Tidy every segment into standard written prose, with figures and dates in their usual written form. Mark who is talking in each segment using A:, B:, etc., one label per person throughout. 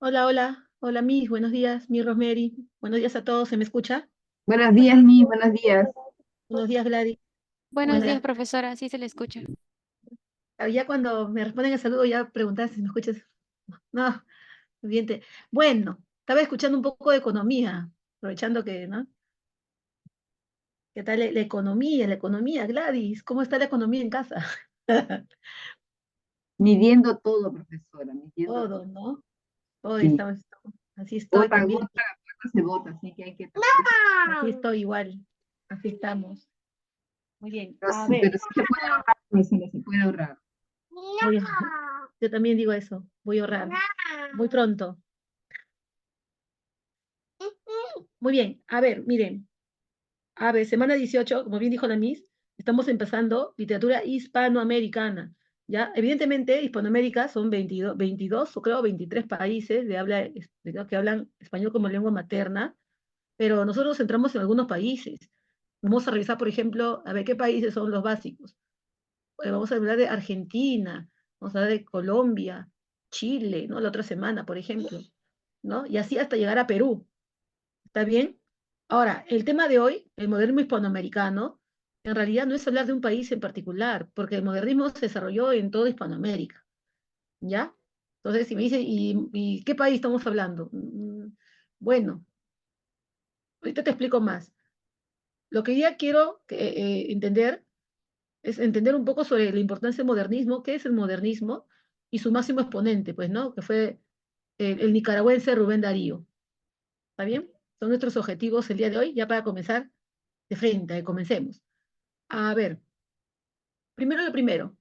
A: Hola, hola, hola, Miss, buenos días, mi Rosemary, buenos días a todos, ¿se me escucha?
B: Buenos días, Mi, buenos días.
A: Buenos días, Gladys.
C: Buenos días,
A: Buenas.
C: profesora. Sí se le escucha.
A: Ya cuando me responden el saludo, ya preguntas si me escuchas. No, bien. Bueno, estaba escuchando un poco de economía, aprovechando que, ¿no? ¿Qué tal la economía, Gladys? ¿Cómo está la economía en casa?
B: Midiendo todo, profesora, midiendo
A: Todo,
B: todo.
A: ¿no? Hoy
B: Sí,
A: así estoy
B: gota a
A: también,
B: gota, la plata se bota, así que hay que...
A: así estoy igual, así estamos. Muy bien, a ver.
B: Pero sí se puede ahorrar, profesora, se puede ahorrar.
A: Voy a- yo también digo eso, voy a ahorrar. Muy pronto. Muy bien, a ver, miren, a ver, semana 18, como bien dijo la Miss, estamos empezando literatura hispanoamericana. ¿Ya? Evidentemente, Hispanoamérica son 22 o creo 23 países que hablan español como lengua materna, pero nosotros nos centramos en algunos países. Vamos a revisar, por ejemplo, a ver qué países son los básicos. Vamos a hablar de Argentina, vamos a hablar de Colombia, Chile, ¿no? La otra semana, por ejemplo, ¿no? Y así hasta llegar a Perú. ¿Está bien? Ahora, el tema de hoy, el modernismo hispanoamericano, en realidad no es hablar de un país en particular, porque el modernismo se desarrolló en toda Hispanoamérica, ¿ya? Entonces, si me dice, ¿y qué país estamos hablando? Bueno, ahorita te explico más. Lo que ya quiero entender es entender un poco sobre la importancia del modernismo, qué es el modernismo y su máximo exponente, pues, ¿no? Que fue el nicaragüense Rubén Darío. ¿Está bien? Son nuestros objetivos el día de hoy, ya para comenzar de frente, comencemos. A ver, primero lo primero,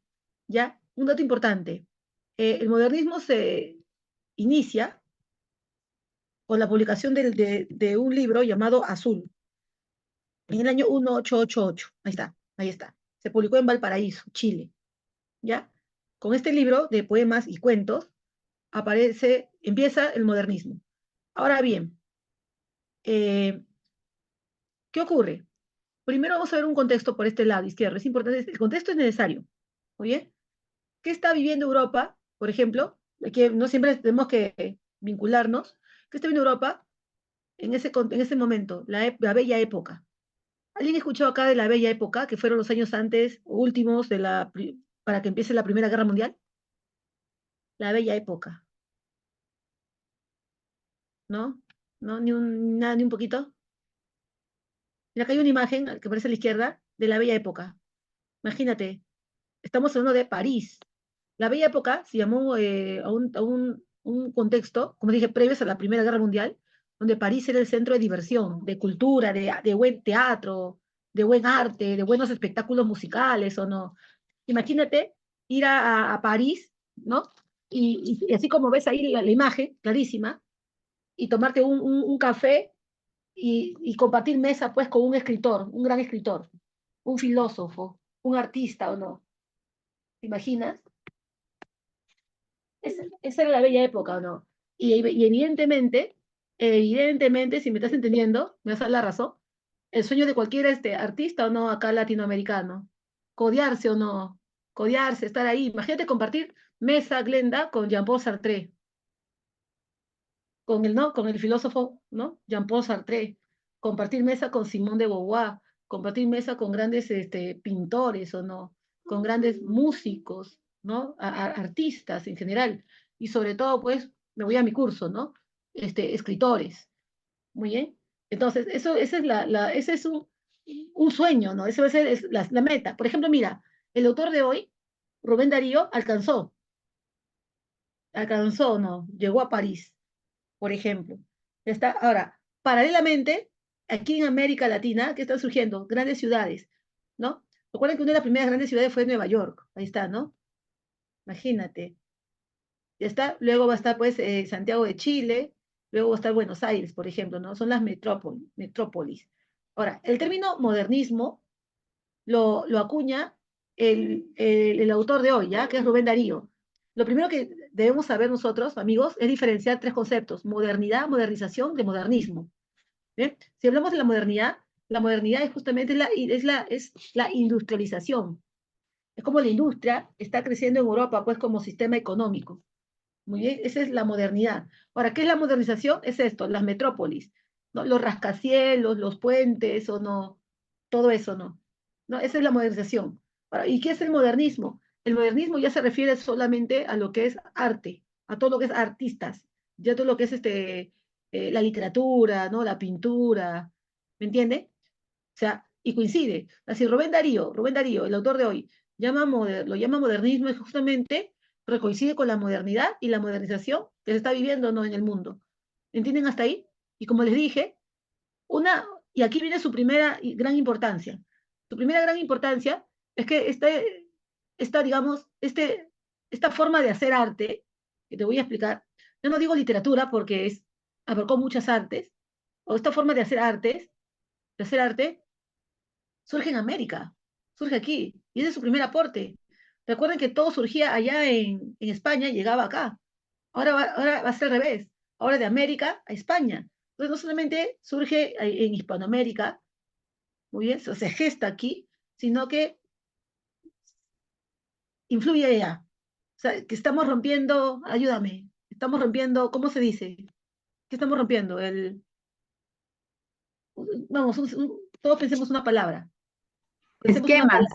A: ¿ya? Un dato importante. El modernismo se inicia con la publicación de un libro llamado Azul, en el año 1888. Ahí está, ahí está. Se publicó en Valparaíso, Chile, ¿ya? Con este libro de poemas y cuentos empieza el modernismo. Ahora bien, eh, ¿qué ocurre? Primero vamos a ver un contexto por este lado izquierdo. Es importante, el contexto es necesario. ¿Muy bien? ¿Qué está viviendo Europa, por ejemplo? Que no siempre tenemos que vincularnos. ¿Qué está viviendo Europa en ese momento? La bella época. ¿Alguien escuchó acá de la bella época, que fueron los años antes, últimos, para que empiece la Primera Guerra Mundial? La bella época, ¿no? ¿No? Nada, ni un poquito. Mira, acá hay una imagen que aparece a la izquierda de la bella época. Imagínate, estamos hablando de París. La bella época se llamó un contexto, como dije, previos a la Primera Guerra Mundial, donde París era el centro de diversión, de cultura, de buen teatro, de buen arte, de buenos espectáculos musicales, ¿o no? Imagínate ir a París, ¿no? Y así como ves ahí la imagen, clarísima, y tomarte un café y compartir mesa, pues, con un escritor, un gran escritor, un filósofo, un artista, ¿o no? ¿Te imaginas? Esa era la bella época, ¿o no? Y evidentemente, si me estás entendiendo, me vas a dar la razón, el sueño de cualquier artista o no acá latinoamericano, codearse o no, codearse, estar ahí. Imagínate compartir mesa, Glenda, con Jean-Paul Sartre, con el, ¿no? Con el filósofo, ¿no? Jean-Paul Sartre, compartir mesa con Simone de Beauvoir, compartir mesa con grandes pintores o no, con grandes músicos, ¿no? Artistas en general. Y sobre todo, pues, me voy a mi curso, ¿no? Escritores. Muy bien. Entonces, esa es ese es un sueño, ¿no? Esa va a ser la meta. Por ejemplo, mira, el autor de hoy, Rubén Darío, ¿no? Llegó a París, por ejemplo. Está, ahora, paralelamente, aquí en América Latina, ¿qué están surgiendo? Grandes ciudades, ¿no? Recuerden que una de las primeras grandes ciudades fue Nueva York, ahí está, ¿no? Imagínate. Ya está, luego va a estar, pues, Santiago de Chile, luego va a estar Buenos Aires, por ejemplo, ¿no? Son las metrópolis. Ahora, el término modernismo lo acuña el autor de hoy, ¿ya? Que es Rubén Darío. Lo primero que debemos saber nosotros, amigos, es diferenciar tres conceptos: modernidad, modernización, de modernismo. ¿Bien? Si hablamos de la modernidad es justamente es la industrialización. Es como la industria está creciendo en Europa, pues, como sistema económico. Muy bien, esa es la modernidad. Ahora, ¿qué es la modernización? Es esto, las metrópolis, ¿no? Los rascacielos, los puentes, o no, todo eso, ¿no? ¿No? Esa es la modernización. Ahora, ¿y qué es el modernismo? El modernismo ya se refiere solamente a lo que es arte, a todo lo que es artistas, ya todo lo que es la literatura, ¿no? La pintura, ¿me entiende? O sea, y coincide. Así Rubén Darío, el autor de hoy, lo llama modernismo, es justamente, pero coincide con la modernidad y la modernización que se está viviendo, ¿no? En el mundo. ¿Entienden hasta ahí? Y como les dije, y aquí viene su primera gran importancia. Su primera gran importancia es que digamos, esta forma de hacer arte, que te voy a explicar, yo no digo literatura porque abarcó muchas artes, o esta forma de hacer arte, surge en América, surge aquí, y ese es su primer aporte. Recuerden que todo surgía allá en España y llegaba acá. Ahora va a ser al revés, ahora de América a España. Entonces no solamente surge en Hispanoamérica, muy bien, se gesta aquí, sino que influye allá. O sea, que estamos rompiendo, ayúdame, estamos rompiendo, ¿cómo se dice? ¿Qué estamos rompiendo? Vamos, todos pensemos una palabra. Pensemos una
B: Esquemas,
A: palabra.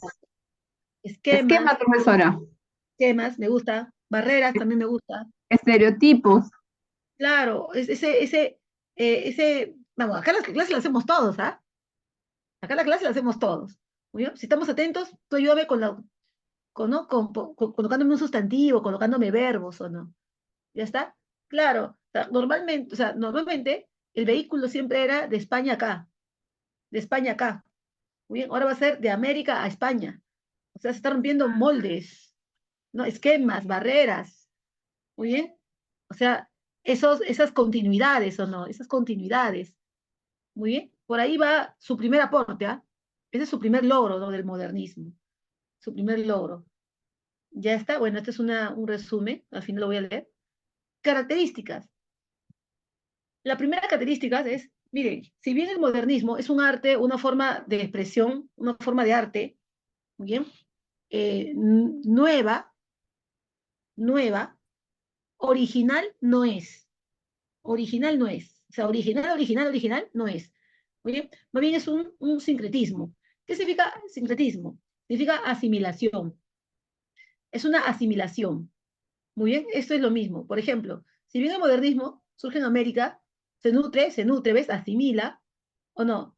A: Esquemas,
B: esquemas, profesora.
A: esquemas, me gusta. Barreras también me gusta.
B: Estereotipos.
A: Claro, vamos, acá las clases las hacemos todos, ¿ah? Acá la clase la hacemos todos. Muy bien. Si estamos atentos, tú ayúdame ¿no? Colocándome un sustantivo, colocándome verbos o no. ¿Ya está? Claro, o sea, normalmente el vehículo siempre era de España acá, de España acá. Muy bien, ahora va a ser de América a España. O sea, se están rompiendo moldes, ¿no? Esquemas, barreras. Muy bien. O sea, esas continuidades o no, esas continuidades. Muy bien. Por ahí va su primer aporte, ¿ah? Ese es su primer logro, ¿no? Del modernismo. Su primer logro. Ya está. Bueno, este es un resumen. Al final lo voy a leer. Características. La primera característica es, miren, si bien el modernismo es un arte, una forma de expresión, una forma de arte, muy bien, nueva, nueva, original no es. Original no es. O sea, original no es. Muy bien, más bien es un sincretismo. ¿Qué significa sincretismo? Significa asimilación. Es una asimilación. Muy bien, esto es lo mismo. Por ejemplo, si bien el modernismo surge en América, se nutre, ¿ves? Asimila, ¿o no?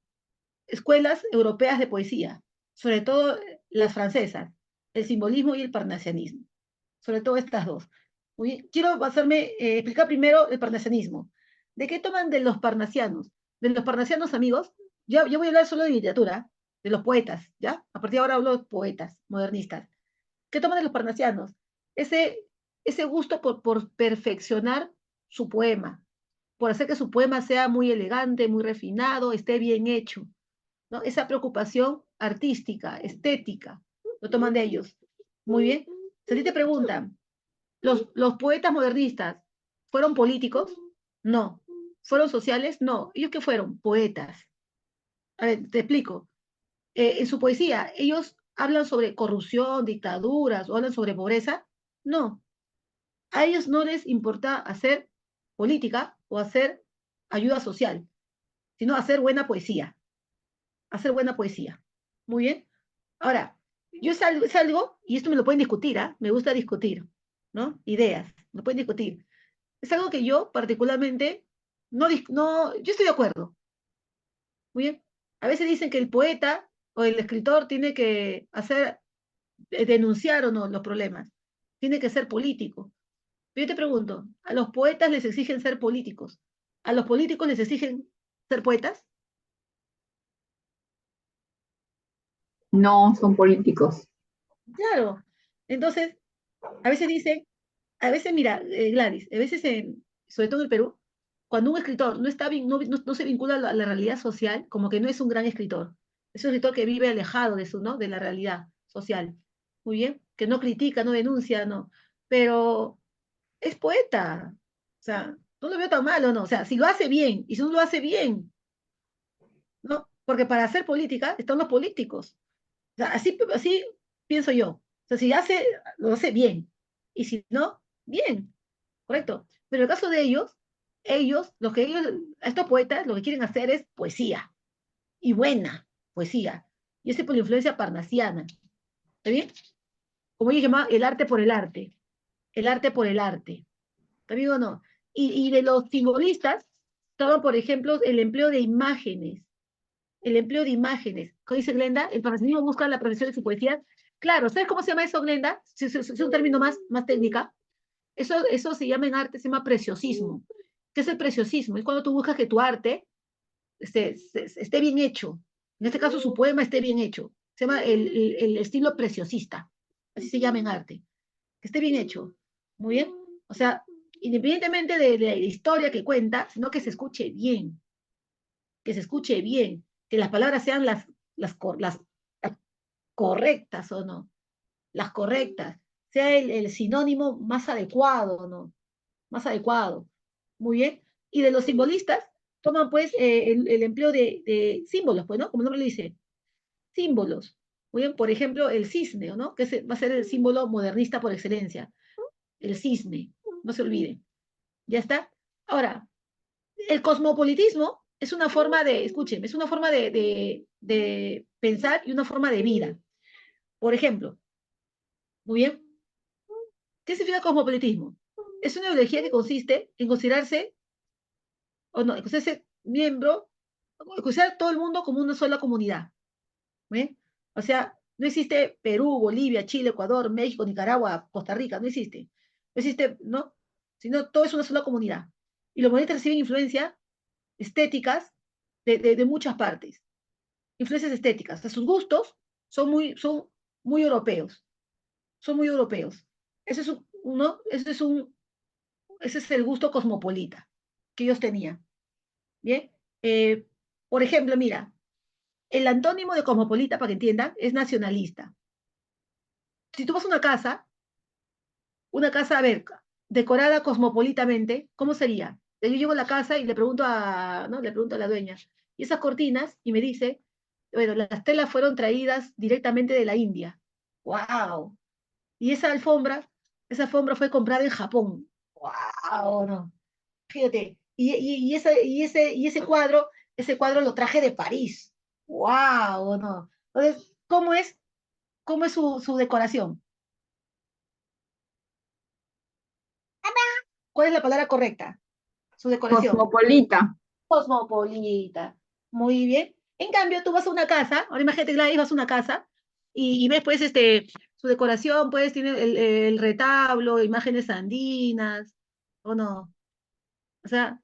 A: Escuelas europeas de poesía, sobre todo las francesas, el simbolismo y el parnasianismo, sobre todo estas dos. Muy bien. Quiero explicar primero el parnasianismo. ¿De qué toman de los parnasianos? De los parnasianos, amigos, yo voy a hablar solo de literatura, de los poetas, ¿ya? A partir de ahora hablo de poetas modernistas. ¿Qué toman de los parnasianos? Ese, ese gusto por perfeccionar su poema, por hacer que su poema sea muy elegante, muy refinado, esté bien hecho, ¿no? Esa preocupación artística, estética, lo toman de ellos. Muy bien. Si a ti te preguntan, ¿los poetas modernistas fueron políticos? No. ¿Fueron sociales? No. ¿Ellos qué fueron? Poetas. A ver, te explico. En su poesía, ¿ellos hablan sobre corrupción, dictaduras o hablan sobre pobreza? No. A ellos no les importa hacer política o hacer ayuda social, sino hacer buena poesía. Hacer buena poesía. Muy bien. Ahora, es algo, y esto me lo pueden discutir, ¿ah? Me gusta discutir, ¿no? Ideas, lo pueden discutir. Es algo que yo particularmente yo estoy de acuerdo. Muy bien. A veces dicen que el poeta o el escritor tiene que denunciar o no los problemas. Tiene que ser político. Pero yo te pregunto, ¿a los poetas les exigen ser políticos? ¿A los políticos les exigen ser poetas?
B: No son políticos.
A: Claro. Entonces, a veces dicen, mira, Gladys, a veces, sobre todo en el Perú, cuando un escritor no está no se vincula a la realidad social, como que no es un gran escritor. Es un escritor que vive alejado ¿no? De la realidad social. Muy bien, que no critica, no denuncia, no. Pero es poeta. O sea, no lo veo tan malo, ¿no? O sea, si lo hace bien, y si no lo hace bien, ¿no? Porque para hacer política están los políticos. O sea, así pienso yo. O sea, si lo hace bien. Y si no, bien. ¿correcto? Pero en el caso de estos poetas, lo que quieren hacer es poesía, y buena poesía, y es por la influencia parnasiana, ¿está bien? Como yo llamaba, el arte por el arte, ¿está bien o no? Y de los simbolistas, toman, por ejemplo, el empleo de imágenes. ¿Cómo dice Glenda? El parnasianismo busca la profesión de su poesía. Claro, ¿sabes cómo se llama eso, Glenda? Si es un término más técnica. Eso se llama en arte, se llama preciosismo. ¿Qué es el preciosismo? Es cuando tú buscas que tu arte esté bien hecho. En este caso, su poema esté bien hecho. Se llama el estilo preciosista. Así se llama en arte. Que esté bien hecho. Muy bien. O sea, independientemente de la historia que cuenta, sino que se escuche bien. Que se escuche bien. Que las palabras sean las correctas o no. Las correctas. Sea el sinónimo más adecuado, ¿no? Más adecuado. Muy bien. Y de los simbolistas, toman pues el empleo de símbolos, pues, ¿no? Como el nombre le dice, símbolos. Muy bien, por ejemplo, el cisne, ¿no? Que va a ser el símbolo modernista por excelencia. El cisne, no se olvide. ¿Ya está? Ahora, el cosmopolitismo es una forma escúcheme, es una forma de pensar y una forma de vida. Por ejemplo, muy bien, ¿qué significa cosmopolitismo? Es una ideología que consiste en considerarse o no, entonces ese miembro, considerar todo el mundo como una sola comunidad. ¿Ve? O sea, no existe Perú, Bolivia, Chile, Ecuador, México, Nicaragua, Costa Rica, no existe. No existe, ¿no? Sino todo es una sola comunidad. Y los modernistas reciben influencias estéticas de muchas partes. Influencias estéticas. O sea, sus gustos son muy europeos. Son muy europeos. Ese es ¿no? Ese es el gusto cosmopolita que ellos tenían. Bien. Eh, por ejemplo, mira, el antónimo de cosmopolita, para que entiendan, es nacionalista. Si tú vas a una casa, a ver, decorada cosmopolitamente, ¿cómo sería? Yo llego a la casa y le pregunto ¿no? Le pregunto a la dueña, ¿y esas cortinas? Y me dice, bueno, las telas fueron traídas directamente de la India. ¡Wow! Y esa alfombra fue comprada en Japón. ¡Wow! No. Fíjate, y ese cuadro lo traje de París. ¡Wow! No. Entonces, ¿cómo es su decoración? ¿Cuál es la palabra correcta? Su decoración.
B: Cosmopolita.
A: Cosmopolita. Muy bien. En cambio, tú vas a una casa, ahora imagínate, Gladys, vas a una casa y ves, pues, su decoración, pues, tiene el retablo, imágenes andinas, ¿o no? O sea,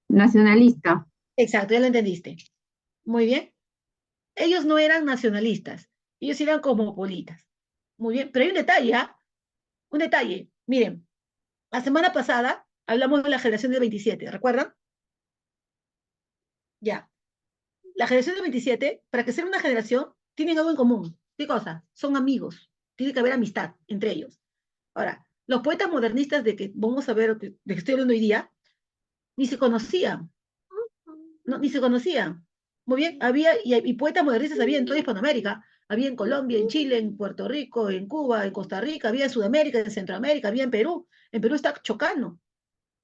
B: Nacionalista.
A: exacto, ya lo entendiste. Muy bien. Ellos no eran nacionalistas, ellos eran cosmopolitas. Muy bien, pero hay un detalle, ¿ah? Un detalle. Miren, la semana pasada hablamos de la generación del 27, ¿recuerdan? Ya. La generación del 27, para que sea una generación, tienen algo en común. ¿Qué cosa? Son amigos. Tiene que haber amistad entre ellos. Ahora, los poetas modernistas de que vamos a ver, de que estoy hablando hoy día, ni se conocían. No, ni se conocían. Muy bien, y poetas modernistas había en toda Hispanoamérica. Había en Colombia, en Chile, en Puerto Rico, en Cuba, en Costa Rica, había en Sudamérica, en Centroamérica, había en Perú. En Perú está Chocano,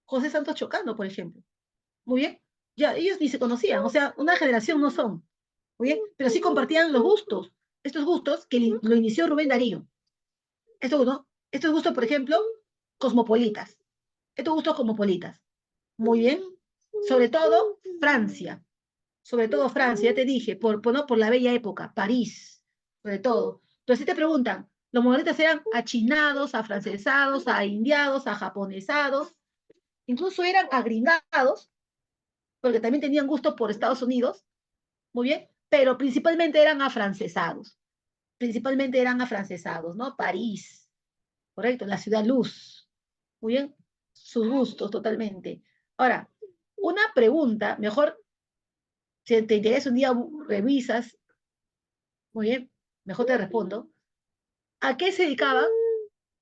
A: José Santos Chocano, por ejemplo. Muy bien, ya ellos ni se conocían, o sea, una generación no son. Muy bien, pero sí compartían los gustos. Estos gustos que lo inició Rubén Darío. Estos, ¿no? Estos gustos, por ejemplo, cosmopolitas. Estos gustos cosmopolitas. Muy bien. Sobre todo Francia. Sobre todo Francia, ya te dije, ¿no? Por la bella época, París, sobre todo. Entonces, si te preguntan, los modernistas eran achinados, afrancesados, indiados, japonesados, incluso eran agringados, porque también tenían gusto por Estados Unidos, muy bien, pero principalmente eran afrancesados, ¿no? París, correcto, la ciudad luz, muy bien, sus gustos totalmente. Ahora, una pregunta, mejor, si te interesa un día revisas, muy bien, mejor te respondo. ¿A qué se dedicaban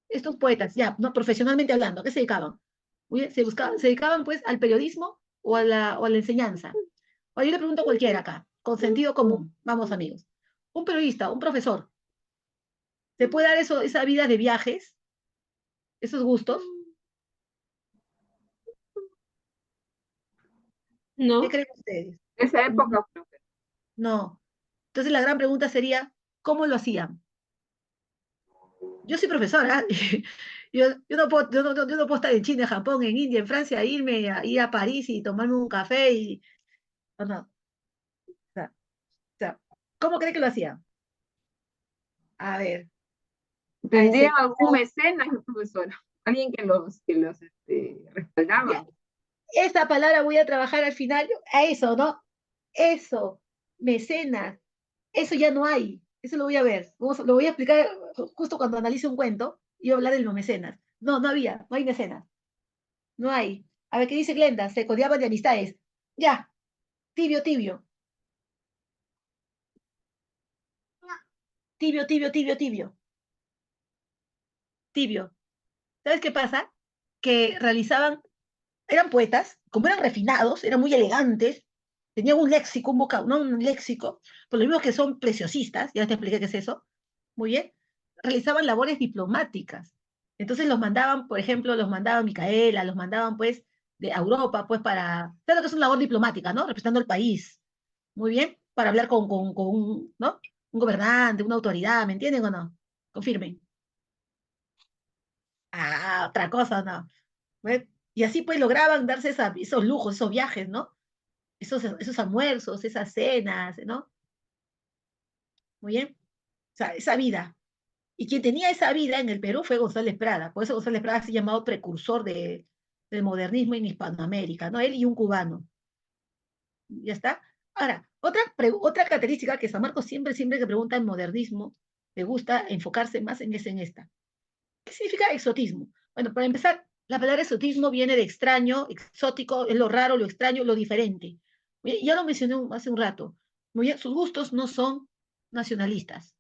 A: estos poetas? Ya, no profesionalmente hablando, ¿a qué se dedicaban? Muy bien, se dedicaban pues al periodismo o a la enseñanza. O yo le pregunto a cualquiera acá, con sentido común. Vamos, amigos. Un periodista, un profesor, ¿se puede dar esa vida de viajes? esos gustos? ¿Qué
B: No,
A: creen ustedes?
B: esa
A: Mm,
B: época, profe.
A: no. Entonces la gran pregunta sería, ¿cómo lo hacían? Yo soy profesora, yo no puedo, yo no puedo estar en China, en Japón, en India, en Francia, ir a París y tomarme un café y... No, no. O sea, ¿cómo creen que lo hacían? A ver, a
B: ¿Tendrían
A: ese...
B: algún mecenas, profesora? Alguien que los
A: Ya,
B: respaldaba.
A: esa palabra voy a trabajar al final, a eso, ¿no? Eso, mecenas, eso ya no hay, eso lo voy a ver, lo voy a explicar justo cuando analice un cuento y voy a hablar de los mecenas. No, no había, no hay mecenas, no hay. A ver, ¿qué dice Glenda? Se codeaban de amistades. Ya, tibio, tibio, tibio, tibio, tibio, tibio, tibio. ¿Sabes qué pasa? Que realizaban, eran poetas, como eran refinados, eran muy elegantes, tenían un léxico, un vocabulario, no un léxico, por lo mismo que son preciosistas, ya te expliqué qué es eso, muy bien, realizaban labores diplomáticas. Entonces los mandaban, por ejemplo, los mandaba Micaela, los mandaban pues de a Europa, pues para, ¿sabes lo que es una labor diplomática, no? Representando al país, muy bien, para hablar con un, ¿no? Un gobernante, una autoridad, ¿me entienden o no? Confirmen. Ah, otra cosa, no. ¿Ves? Y así pues lograban darse esos lujos, esos viajes, ¿no? Esos almuerzos, esas cenas, ¿no? Muy bien. O sea, esa vida. Y quien tenía esa vida en el Perú fue González Prada. Por eso González Prada se ha llamado precursor del modernismo en Hispanoamérica, ¿no? Él y un cubano. ¿Ya está? Ahora, otra característica que San Marcos siempre que pregunta en modernismo, le gusta enfocarse más en esta. ¿Qué significa exotismo? Bueno, para empezar, la palabra exotismo viene de extraño, exótico, es lo raro, lo extraño, lo diferente. Ya lo mencioné hace un rato. Muy bien, sus gustos no son nacionalistas.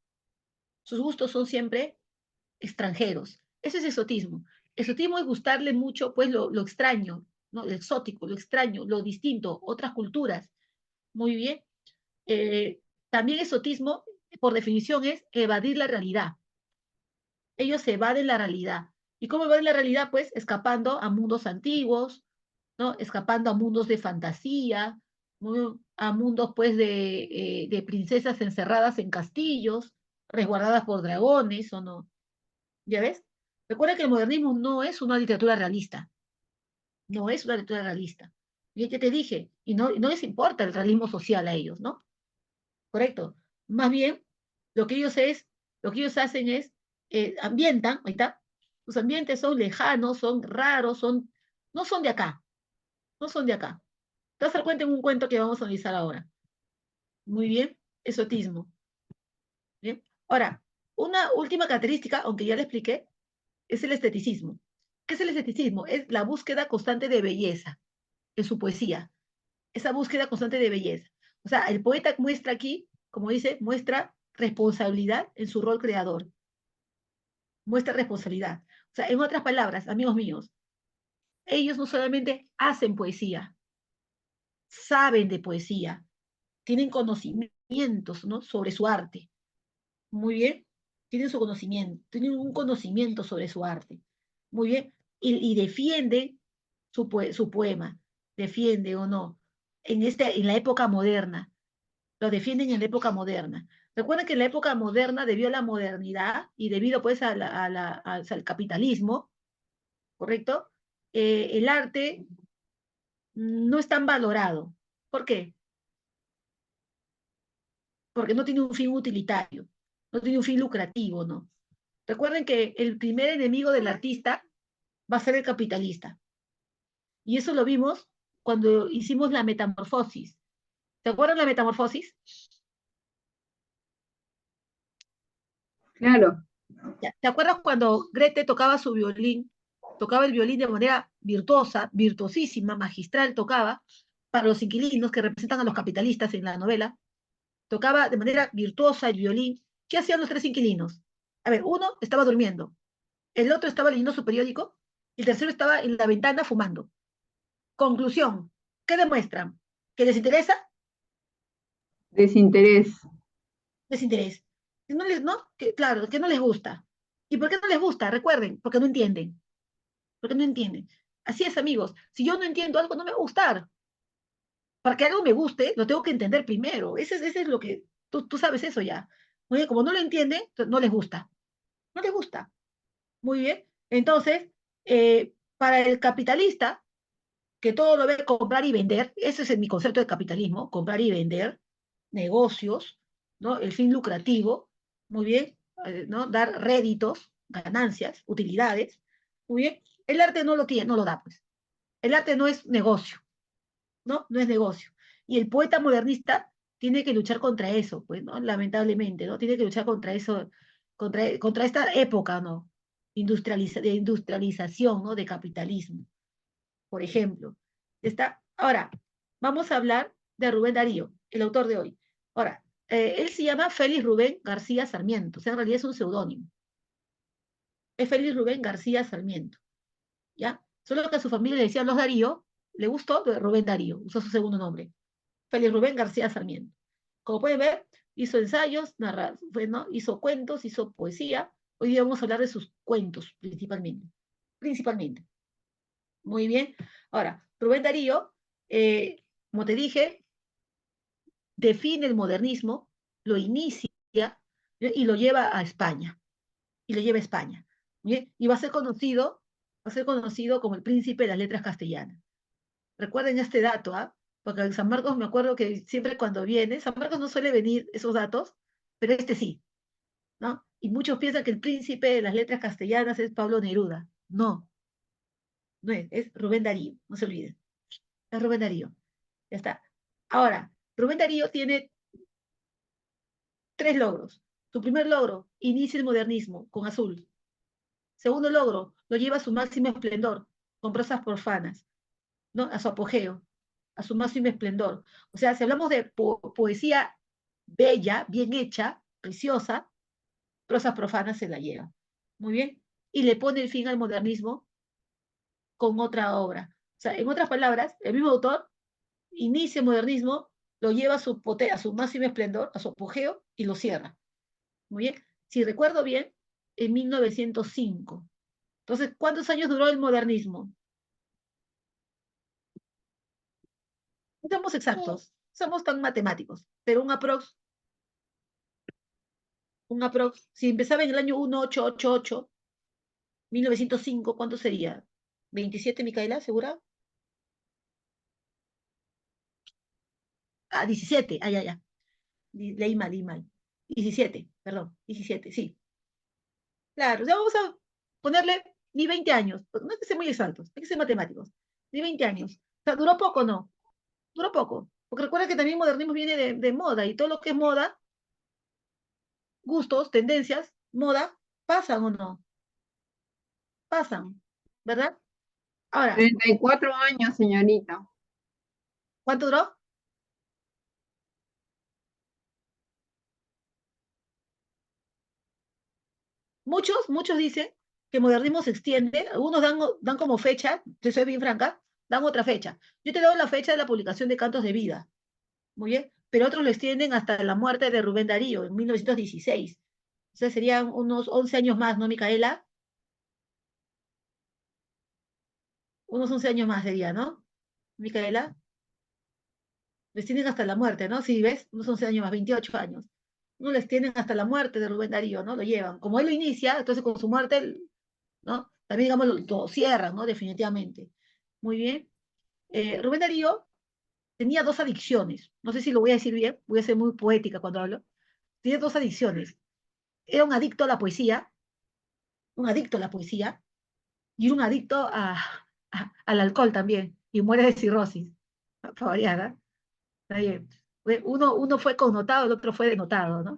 A: Sus gustos son siempre extranjeros. Eso es exotismo. Exotismo es gustarle mucho, pues, lo extraño, ¿no? Lo exótico, lo extraño, lo distinto, otras culturas. Muy bien. Eh, También exotismo, por definición, es evadir la realidad. Ellos se evaden la realidad. ¿Y cómo evaden la realidad? Pues escapando a mundos antiguos, ¿no? Escapando a mundos de fantasía, ¿no? A mundos pues de princesas encerradas en castillos, resguardadas por dragones, ¿o no? ¿Ya ves? Recuerda que el modernismo no es una literatura realista, no es una literatura realista. Y ya te dije, y no les importa el realismo social a ellos, ¿no? Correcto. Más bien, lo que ellos es, lo que ellos hacen es, ambientan, ahí está, sus ambientes son lejanos, son raros, no son de acá, no son de acá. Te vas a dar cuenta en un cuento que vamos a analizar ahora. Muy bien, exotismo. Bien. Ahora, una última característica, aunque ya le expliqué, es el esteticismo. ¿Qué es el esteticismo? Es la búsqueda constante de belleza en su poesía, esa búsqueda constante de belleza. O sea, el poeta muestra aquí, como dice, muestra responsabilidad en su rol creador, muestra responsabilidad. O sea, en otras palabras, amigos míos, ellos no solamente hacen poesía, saben de poesía, tienen conocimientos, ¿no? Sobre su arte. Muy bien, tienen su conocimiento, tienen un conocimiento sobre su arte. Muy bien, y defienden su poema, defiende o no, en la época moderna, lo defienden en la época moderna. Recuerden que en la época moderna, debido a la modernidad y debido pues al capitalismo, ¿correcto? El arte no es tan valorado. ¿Por qué? Porque no tiene un fin utilitario, no tiene un fin lucrativo, ¿no? Recuerden que el primer enemigo del artista va a ser el capitalista. Y eso lo vimos cuando hicimos la metamorfosis. ¿Te acuerdas la metamorfosis?
B: Claro,
A: ¿Te acuerdas cuando Grete tocaba su violín? Tocaba el violín de manera virtuosa, virtuosísima, magistral, tocaba para los inquilinos que representan a los capitalistas en la novela. Tocaba de manera virtuosa el violín. ¿Qué hacían los tres inquilinos? A ver, uno estaba durmiendo, el otro estaba leyendo su periódico y el tercero estaba en la ventana fumando. Conclusión, ¿qué demuestran? ¿Que les interesa?
B: desinterés.
A: Desinterés. Que no les, ¿no? Que, claro, que no les gusta. ¿Y por qué no les gusta? Recuerden, porque no entienden. porque no entiende. Así es, amigos. Si yo no entiendo algo, no me va a gustar. Para que algo me guste, lo tengo que entender primero. Ese es lo que, tú sabes eso ya. Muy bien, como no lo entienden, no les gusta. No les gusta. Muy bien. Entonces, para el capitalista, que todo lo ve comprar y vender, ese es mi concepto de capitalismo, comprar y vender, negocios, ¿no? El fin lucrativo, muy bien, ¿no? Dar réditos, ganancias, utilidades, muy bien. El arte no lo tiene, no lo da, pues. El arte no es negocio, ¿no? No es negocio. Y el poeta modernista tiene que luchar contra eso, pues, ¿no? Lamentablemente, ¿no? Tiene que luchar contra eso, contra esta época, ¿no? De industrialización, ¿no? De capitalismo, por ejemplo. Está. Ahora, vamos a hablar de Rubén Darío, el autor de hoy. Ahora, él se llama Félix Rubén García Sarmiento, o sea, en realidad es un seudónimo. Es Félix Rubén García Sarmiento, ¿ya? Solo que a su familia le decían los Darío, le gustó Rubén Darío, usó su segundo nombre. Félix Rubén García Sarmiento. Como pueden ver, hizo ensayos, bueno, hizo cuentos, hizo poesía. Hoy día vamos a hablar de sus cuentos, principalmente. Principalmente. Muy bien. Ahora, Rubén Darío, como te dije, define el modernismo, lo inicia y lo lleva a España. Y lo lleva a España. Bien, y va a ser conocido como el príncipe de las letras castellanas. Recuerden este dato, ¿ah? Porque en San Marcos me acuerdo que siempre cuando viene, San Marcos no suele venir esos datos, pero este sí, ¿no? Y muchos piensan que el príncipe de las letras castellanas es Pablo Neruda. No, no es Rubén Darío, no se olviden. Es Rubén Darío. Ya está. Ahora, Rubén Darío tiene 3 logros. Su primer logro, inicia el modernismo con azul. Segundo logro, lo lleva a su máximo esplendor, con prosas profanas, ¿no? A su apogeo, a su máximo esplendor. O sea, si hablamos de poesía bella, bien hecha, preciosa, prosas profanas se la lleva. Muy bien. Y le pone el fin al modernismo con otra obra. O sea, en otras palabras, el mismo autor inicia el modernismo, lo lleva a su máximo esplendor, a su apogeo, y lo cierra. Muy bien. Si recuerdo bien, en 1905. Entonces, ¿cuántos años duró el modernismo? No somos exactos, somos tan matemáticos, pero un aprox, si empezaba en el año 1888, 1905, ¿cuánto sería? ¿27, Micaela, segura? Ah, 17, ya, ya. Leí mal. 17, perdón, 17, sí. Claro, ya vamos a ponerle ni 20 años, no hay que ser muy exactos, hay que ser matemáticos, ni 20 años. O sea, duró poco, no, duró poco. Porque recuerda que también modernismo viene de moda, y todo lo que es moda, gustos, tendencias, moda, pasan o no, pasan, ¿verdad? Ahora,
B: 34 años, señorita.
A: ¿cuánto duró? Muchos dicen que el modernismo se extiende, algunos dan como fecha, te soy bien franca, dan otra fecha. Yo te doy la fecha de la publicación de Cantos de Vida, muy bien, pero otros lo extienden hasta la muerte de Rubén Darío en 1916. O sea, serían unos 11 años más, ¿no, Micaela? Unos 11 años más sería, ¿no? Micaela, les tienen hasta la muerte, ¿no? Si ves, unos 11 años más, 28 años. No les tienen hasta la muerte de Rubén Darío, ¿no? Lo llevan. Como él lo inicia, entonces con su muerte, ¿no? También, digamos, lo cierran, ¿no? Definitivamente. Muy bien. Rubén Darío tenía 2 adicciones. No sé si lo voy a decir bien, voy a ser muy poética cuando hablo. Tenía 2 adicciones. Era un adicto a la poesía, un adicto a la poesía, y un adicto al alcohol también, y muere de cirrosis. Para variar, ¿eh? Está bien. Uno fue connotado, el otro fue denotado, ¿no?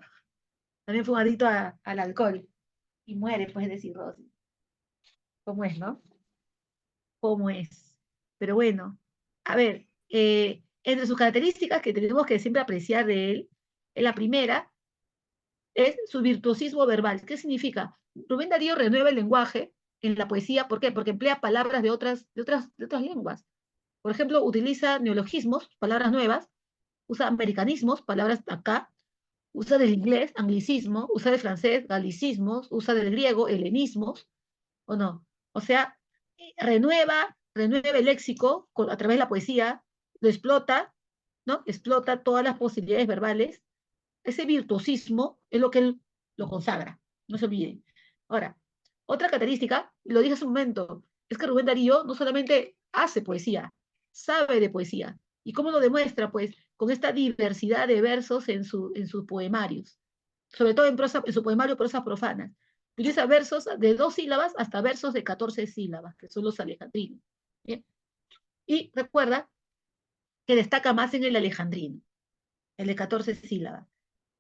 A: También fue un adicto al alcohol, y muere pues de cirrosis. ¿Cómo es, no? ¿Cómo es? Pero bueno, a ver, entre sus características que tenemos que siempre apreciar de él, en la primera es su virtuosismo verbal. ¿Qué significa? Rubén Darío renueva el lenguaje en la poesía. ¿Por qué? Porque emplea palabras de otras lenguas. Por ejemplo, utiliza neologismos, palabras nuevas, usa americanismos, palabras acá, usa del inglés, anglicismo, usa del francés, galicismos, usa del griego, helenismos, ¿o no? O sea, renueva el léxico a través de la poesía, lo explota, ¿no? Explota todas las posibilidades verbales. Ese virtuosismo es lo que él lo consagra, no se olviden. Ahora, otra característica, lo dije hace un momento, es que Rubén Darío no solamente hace poesía, sabe de poesía. ¿Y cómo lo demuestra? Pues con esta diversidad de versos en sus poemarios, sobre todo en su poemario Prosas Profanas. Utiliza versos de 2 sílabas hasta versos de 14 sílabas, que son los alejandrinos. ¿Bien? Y recuerda que destaca más en el alejandrino, el de 14 sílabas.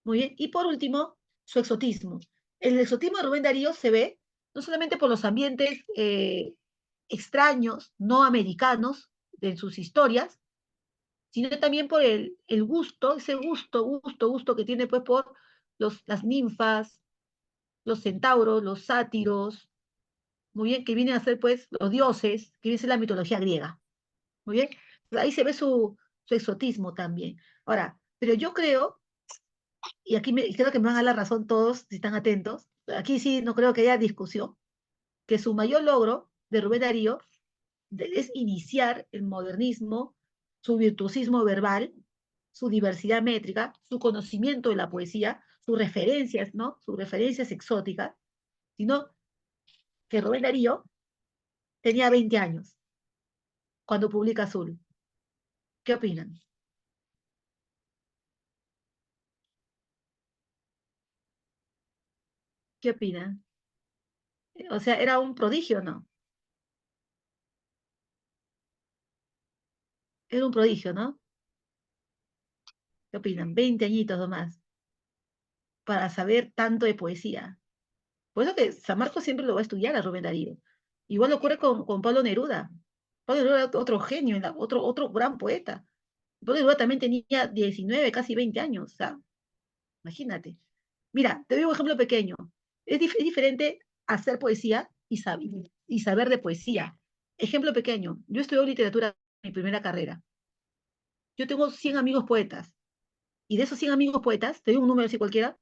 A: Muy bien. Y por último, su exotismo. El exotismo de Rubén Darío se ve no solamente por los ambientes extraños, no americanos, de sus historias, sino también por el gusto, ese gusto que tiene pues por las ninfas, los centauros, los sátiros, muy bien, que vienen a ser pues los dioses, que viene a ser la mitología griega. Muy bien. Ahí se ve su exotismo también. Ahora, pero yo creo, y aquí creo que me van a dar la razón todos, si están atentos, aquí sí no creo que haya discusión, que su mayor logro de Rubén Darío es iniciar el modernismo, su virtuosismo verbal, su diversidad métrica, su conocimiento de la poesía, sus referencias, ¿no? Sus referencias exóticas, sino que Rubén Darío tenía 20 años cuando publica Azul. ¿Qué opinan? ¿Qué opinan? O sea, era un prodigio, ¿no? Era un prodigio, ¿no? ¿Qué opinan? 20 añitos nomás para saber tanto de poesía. Por eso que San Marcos siempre lo va a estudiar a Rubén Darío. Igual ocurre con Pablo Neruda. Pablo Neruda era otro genio, otro gran poeta. Pablo Neruda también tenía 19, casi 20 años. O sea, imagínate. Mira, te doy un ejemplo pequeño. Es diferente hacer poesía y saber de poesía. Ejemplo pequeño. Yo estudié literatura en mi primera carrera. Yo tengo 100 amigos poetas. Y de esos 100 amigos poetas, te doy un número así cualquiera,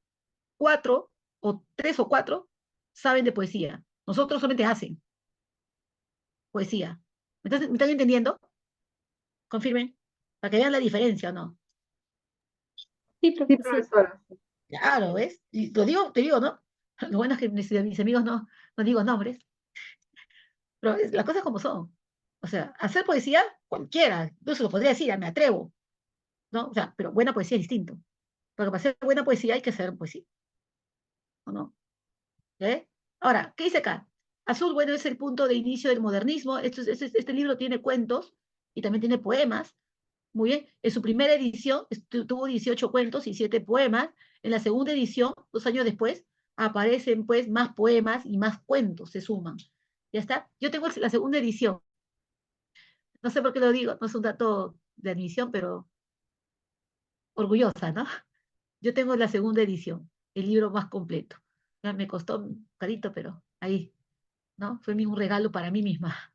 A: 4 o 3 o 4 saben de poesía. Nosotros solamente hacen poesía. ¿Me están entendiendo? Confirmen. Para que vean la diferencia o no.
C: Sí,
B: Sí,
C: profesor.
B: profesora.
A: Claro, ¿ves? Y lo digo, te digo, ¿no? Lo bueno es que mis amigos no digo nombres, pero las cosas como son. O sea, hacer poesía, cualquiera, incluso lo podría decir, ya me atrevo, ¿no? O sea, pero buena poesía es distinto. Porque para hacer buena poesía hay que hacer poesía, ¿o no? ¿Eh? Ahora, ¿qué dice acá? Azul, bueno, es el punto de inicio del modernismo. Este libro tiene cuentos y también tiene poemas. Muy bien. En su primera edición tuvo 18 cuentos y 7 poemas. En la segunda edición, 2 años después, aparecen pues más poemas y más cuentos, se suman. ¿Ya está? Yo tengo la segunda edición. No sé por qué lo digo, no es un dato de admisión, pero orgullosa, ¿no? Yo tengo la segunda edición, el libro más completo. Ya me costó carito, pero ahí, ¿no? Fue un regalo para mí misma.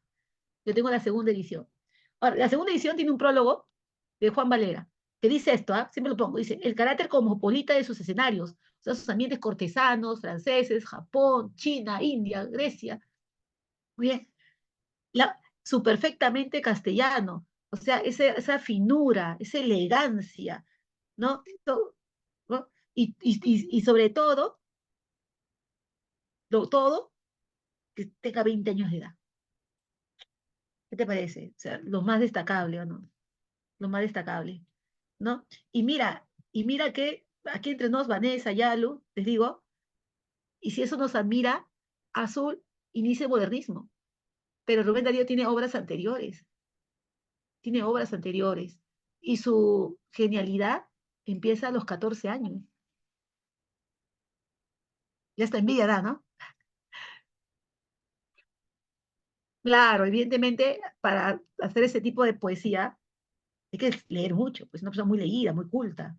A: Yo tengo la segunda edición. Ahora, la segunda edición tiene un prólogo de Juan Valera, que dice esto, ¿ah? Siempre lo pongo, dice, el carácter cosmopolita de sus escenarios, o sea, sus ambientes cortesanos, franceses, Japón, China, India, Grecia, muy bien, su perfectamente castellano, o sea, esa finura, esa elegancia, ¿no? ¿No? Y sobre todo, todo, que tenga 20 años de edad. ¿Qué te parece? O sea, lo más destacable, ¿o no? Lo más destacable, ¿no? Y mira que aquí entre nos, Vanessa, Yalu, les digo, y si eso nos admira, Azul inicia el modernismo, pero Rubén Darío tiene obras anteriores, y su genialidad empieza a los 14 años. Ya está envidia da, ¿no? Claro, evidentemente, para hacer ese tipo de poesía, hay que leer mucho, pues una persona muy leída, muy culta,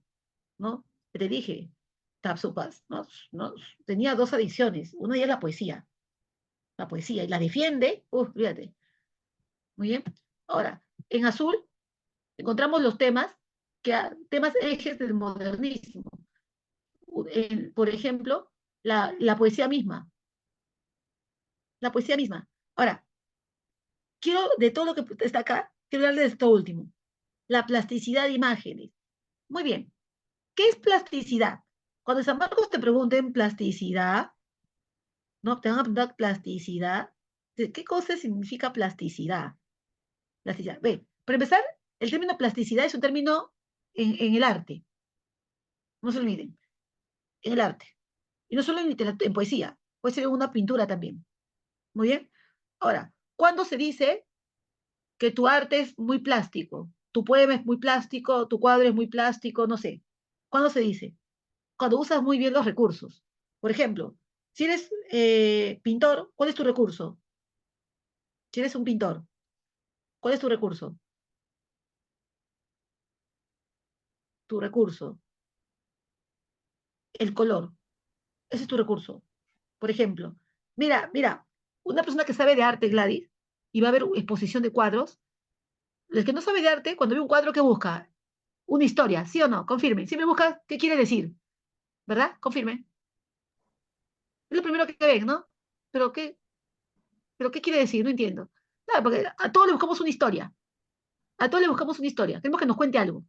A: ¿no? Te dije, Tapsupas, ¿no? ¿no? Tenía 2 adicciones, una ya es la poesía, y la defiende, fíjate, muy bien. Ahora, en azul encontramos los temas, temas ejes del modernismo. Por ejemplo, la poesía misma, la poesía misma. Ahora, quiero, de todo lo que está acá, quiero hablarles de esto último. La plasticidad de imágenes. Muy bien. ¿Qué es plasticidad? Cuando en San Marcos te pregunten plasticidad, ¿no? Te van a preguntar plasticidad. ¿Qué cosa significa plasticidad? Plasticidad. Ve, para empezar, el término plasticidad es un término en el arte. No se olviden, en el arte. Y no solo en literatura, en poesía, puede ser en una pintura también. Muy bien. Ahora, ¿cuándo se dice que tu arte es muy plástico? Tu poema es muy plástico, tu cuadro es muy plástico, no sé. ¿Cuándo se dice? Cuando usas muy bien los recursos. Por ejemplo, si eres pintor, ¿cuál es tu recurso? Si eres un pintor, ¿cuál es tu recurso? Tu recurso, el color. Ese es tu recurso. Por ejemplo, mira, una persona que sabe de arte, Gladys, y va a ver exposición de cuadros, el que no sabe de arte, cuando ve un cuadro, ¿qué busca? Una historia, ¿sí o no? Confirme. Siempre busca qué quiere decir, ¿verdad? Confirme. Es lo primero que ven, ¿no? ¿Pero qué, pero qué quiere decir? No entiendo. Claro, porque a todos le buscamos una historia. A todos le buscamos una historia. Queremos que nos cuente algo.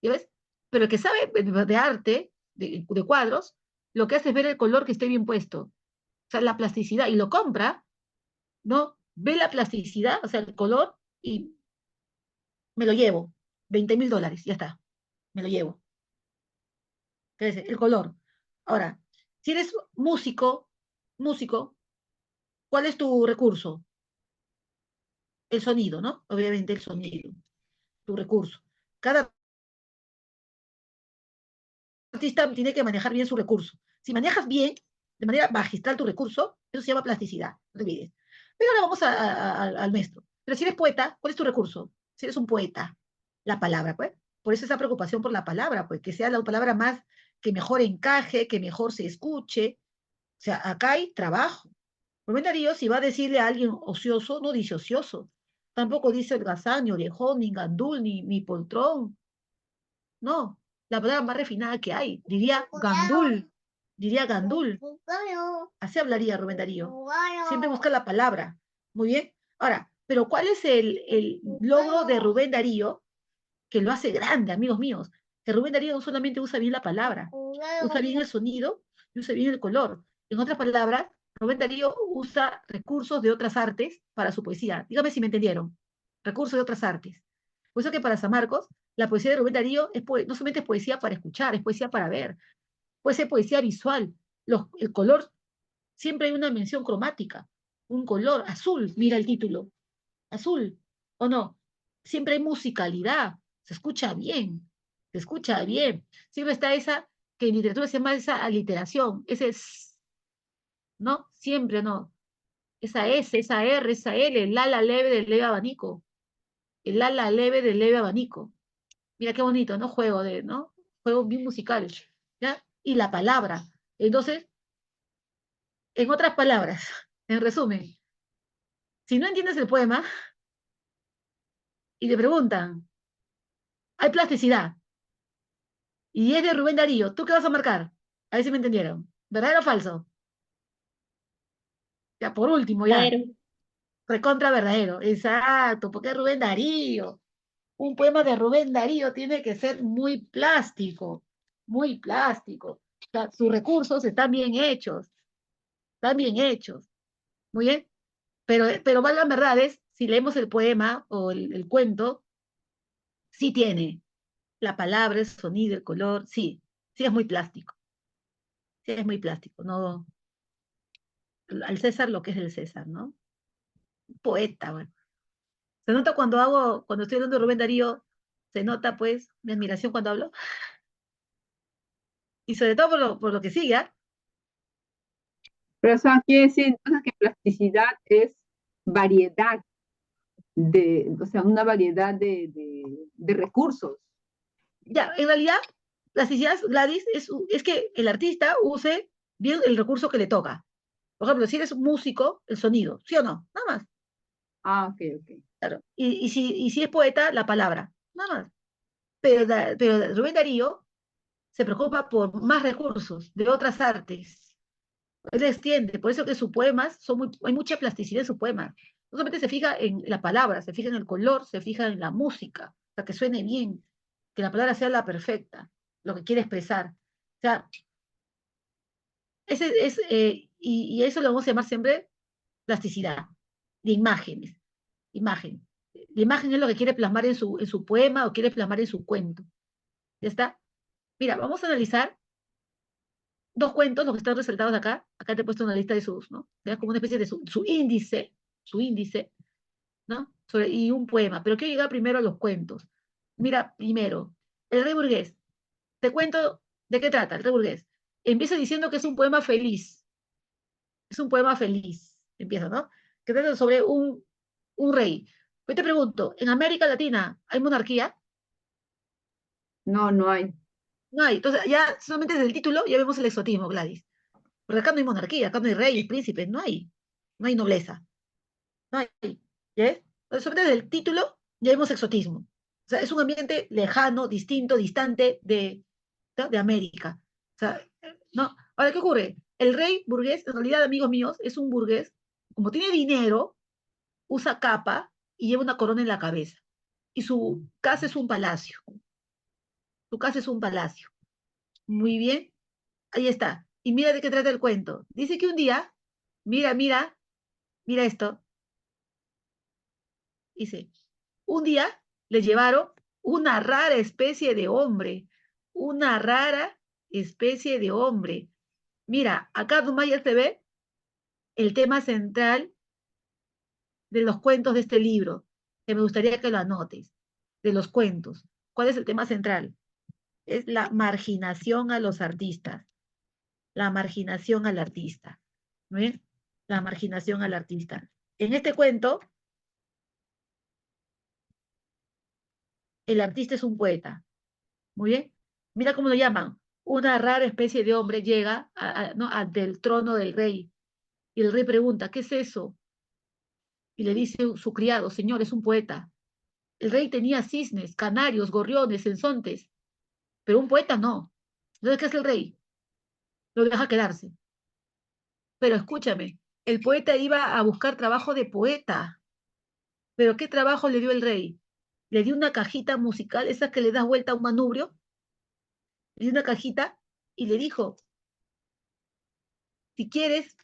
A: ¿Ya ves? Pero el que sabe de arte, de cuadros, lo que hace es ver el color que esté bien puesto. O sea, la plasticidad. Y lo compra, ¿no? Ve la plasticidad, o sea, el color, y me lo llevo. $20,000, ya está. Me lo llevo. ¿Qué es? El color. Ahora, si eres músico, ¿cuál es tu recurso? El sonido, ¿no? Obviamente el sonido, tu recurso. Cada artista tiene que manejar bien su recurso. Si manejas bien, de manera magistral tu recurso, eso se llama plasticidad, no te olvides. Pero ahora vamos al maestro. Pero si eres poeta, ¿cuál es tu recurso? Si eres un poeta, la palabra, pues. Por eso esa preocupación por la palabra, pues, que sea la palabra más, que mejor encaje, que mejor se escuche. O sea, acá hay trabajo. Rubén Darío, si va a decirle a alguien ocioso, no dice ocioso. Tampoco dice holgazán, ni orejón, ni gandul, ni poltrón. No, la palabra más refinada que hay. Diría gandul. Diría gandul. Así hablaría Rubén Darío. Siempre busca la palabra. Muy bien. Ahora, pero ¿cuál es el logro de Rubén Darío que lo hace grande, amigos míos? Que Rubén Darío no solamente usa bien la palabra, usa bien el sonido y usa bien el color. En otras palabras, Rubén Darío usa recursos de otras artes para su poesía. Dígame si me entendieron. Recursos de otras artes. Por eso que para San Marcos, la poesía de Rubén Darío no solamente es poesía para escuchar, es poesía para ver. Puede ser poesía visual. El color, siempre hay una mención cromática. Un color azul, mira el título. Azul, ¿o no? Siempre hay musicalidad. Se escucha bien. Se escucha bien. Siempre está esa, que en literatura se llama esa aliteración. Ese es, ¿no? Siempre, ¿no? Esa S, esa R, esa L, el ala leve del leve abanico. El ala leve del leve abanico. Mira qué bonito, ¿no? ¿No? Juego bien musical, ¿ya? Y la palabra. Entonces, en otras palabras, en resumen, si no entiendes el poema y te preguntan, hay plasticidad, y es de Rubén Darío, ¿tú qué vas a marcar? A ver si me entendieron. ¿Verdadero o falso? Ya, por último, ya.
C: Verdadero.
A: Recontra verdadero. Exacto, porque es Rubén Darío. Un poema de Rubén Darío tiene que ser muy plástico, muy plástico. O sea, sus recursos están bien hechos, están bien hechos. Muy bien. Pero valgan verdades, si leemos el poema o el cuento, sí tiene la palabra, el sonido, el color, sí, sí es muy plástico, sí es muy plástico, no, al César lo que es del César, ¿no? Poeta, bueno. Se nota cuando estoy hablando de Rubén Darío, se nota pues mi admiración cuando hablo, y sobre todo por lo que sigue, ¿ah?
B: Pero eso quiere decir entonces que plasticidad es variedad o sea, una variedad de recursos.
A: Ya, en realidad, las ideas, Gladys, es que el artista use bien el recurso que le toca. Por ejemplo, si eres un músico, el sonido, ¿sí o no? Nada más.
B: Ah, ok, ok.
A: Claro. Y si es poeta, la palabra, nada más. Pero Rubén Darío se preocupa por más recursos de otras artes. Él extiende, por eso que sus poemas hay mucha plasticidad en sus poemas. no solamente se fija en la palabra, se fija en el color, se fija en la música, para que suene bien, que la palabra sea la perfecta, lo que quiere expresar. O sea, y eso lo vamos a llamar siempre plasticidad, de imágenes, imagen. La imagen es lo que quiere plasmar en su poema o quiere plasmar en su cuento. ¿Ya está? Mira, vamos a analizar dos cuentos, los que están resaltados acá. Acá te he puesto una lista de sus, ¿no? ¿Ya? Como una especie de su índice, ¿no? Y un poema. Pero quiero llegar primero a los cuentos. Mira, primero, El Rey Burgués. Te cuento de qué trata El Rey Burgués. Empieza diciendo que es un poema feliz. Es un poema feliz. Empieza, ¿no? Que trata sobre un rey. Yo te pregunto, ¿en América Latina hay monarquía?
B: No, no hay.
A: No hay. Entonces, ya solamente desde el título ya vemos el exotismo, Gladys. Porque acá no hay monarquía, acá no hay reyes, príncipes, no hay. No hay nobleza. No hay. ¿Ya? Entonces, solamente desde el título ya vemos exotismo. O sea, es un ambiente lejano, distinto, distante ¿no? De América. O sea, ¿no? Ahora, ¿qué ocurre? El rey burgués, en realidad, amigos míos, es un burgués, como tiene dinero, usa capa y lleva una corona en la cabeza. Y su casa es un palacio. Su casa es un palacio. Muy bien, ahí está. Y mira de qué trata el cuento. Dice que un día, mira esto, dice, un día le llevaron una rara especie de hombre, una rara especie de hombre. Mira, acá nomás ya se ve el tema central de los cuentos de este libro, que me gustaría que lo anotes, de los cuentos. ¿Cuál es el tema central? Es la marginación a los artistas, la marginación al artista. ¿No es? La marginación al artista. En este cuento, el artista es un poeta. Muy bien. Mira cómo lo llaman. Una rara especie de hombre llega ¿no? ante el trono del rey y el rey pregunta, ¿qué es eso? Y le dice su criado, señor, es un poeta. El rey tenía cisnes, canarios, gorriones, sensontes, pero un poeta no. Entonces, ¿qué hace el rey? Lo deja quedarse. Pero escúchame, el poeta iba a buscar trabajo de poeta. ¿Pero qué trabajo le dio el rey? Le dio una cajita musical, esa que le das vuelta a un manubrio, le dio una cajita y le dijo, si quieres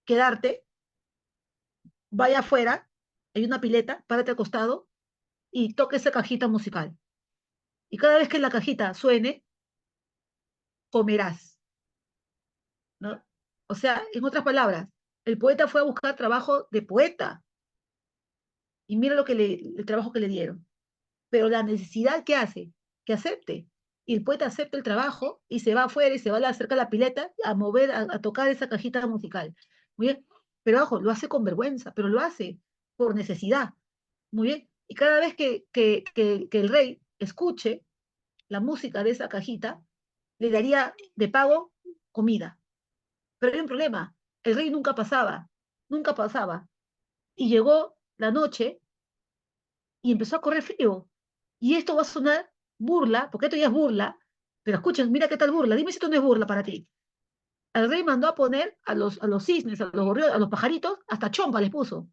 A: quedarte, vaya afuera, hay una pileta, párate al costado y toca esa cajita musical. Y cada vez que la cajita suene, comerás, ¿no? O sea, en otras palabras, el poeta fue a buscar trabajo de poeta y mira el trabajo que le dieron. Pero la necesidad que hace, que acepte. Y el poeta acepta el trabajo y se va afuera y se va cerca de la pileta a mover, a tocar esa cajita musical. Muy bien. Pero ojo, lo hace con vergüenza, pero lo hace por necesidad. Muy bien. Y cada vez que el rey escuche la música de esa cajita, le daría de pago comida. Pero hay un problema. El rey nunca pasaba, nunca pasaba. Y llegó la noche y empezó a correr frío. Y esto va a sonar burla, porque esto ya es burla, pero escuchen, mira qué tal burla, dime si esto no es burla para ti. El rey mandó a poner a los cisnes, a los gorriones, a los pajaritos, hasta chompa les puso,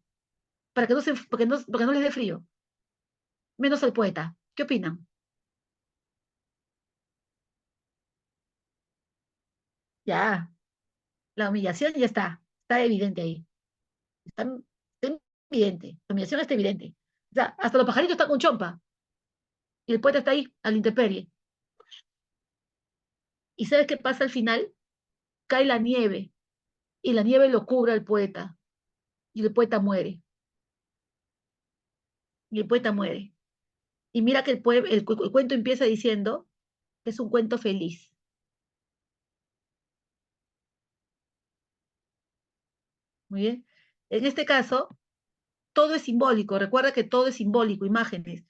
A: para que no les dé frío, menos al poeta. ¿Qué opinan? Ya, la humillación ya está evidente ahí, está evidente, la humillación está evidente. O sea, hasta los pajaritos están con chompa, y el poeta está ahí, a la intemperie. ¿Y sabes qué pasa al final? Cae la nieve, y la nieve lo cubre al poeta, y el poeta muere, y el poeta muere. Y mira que el cuento empieza diciendo que es un cuento feliz. Muy bien. En este caso, todo es simbólico. Recuerda que todo es simbólico, imágenes.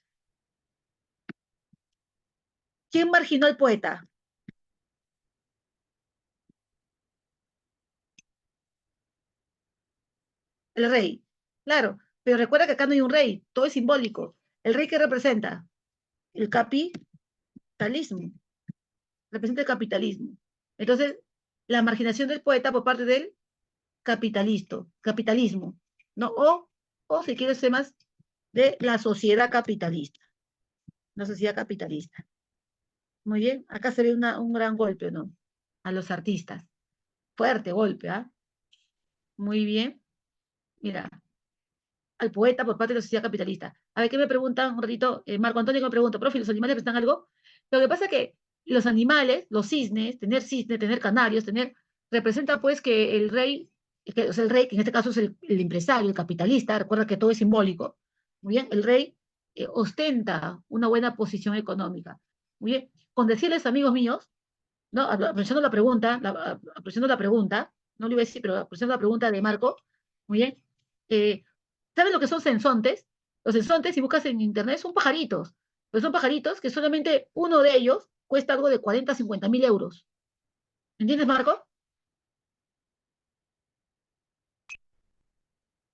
A: ¿Quién marginó al poeta? El rey. Claro, pero recuerda que acá no hay un rey, todo es simbólico. ¿El rey qué representa? El capitalismo. Representa el capitalismo. Entonces, la marginación del poeta por parte del capitalismo, ¿no? o si quieres temas de la sociedad capitalista. La sociedad capitalista. Muy bien, acá se ve un gran golpe, ¿no? A los artistas. Fuerte golpe, ¿ah? Muy bien. Mira, al poeta por parte de la sociedad capitalista. A ver, ¿qué me preguntan un ratito? Marco Antonio que me pregunta, profe, ¿los animales representan algo? Lo que pasa es que los animales, los cisnes, tener canarios, representa pues que el rey, o sea, el rey, que en este caso es el empresario, el capitalista, recuerda que todo es simbólico, muy bien, el rey ostenta una buena posición económica. Muy bien, con decirles, amigos míos, ¿no? Apreciando la pregunta, no lo iba a decir, pero apreciando la pregunta de Marco, muy bien, eh, ¿saben lo que son sensontes? Los sensontes, si buscas en internet, son pajaritos, pero son pajaritos que solamente uno de ellos cuesta algo de 40 a 50 mil euros. ¿Entiendes, Marco?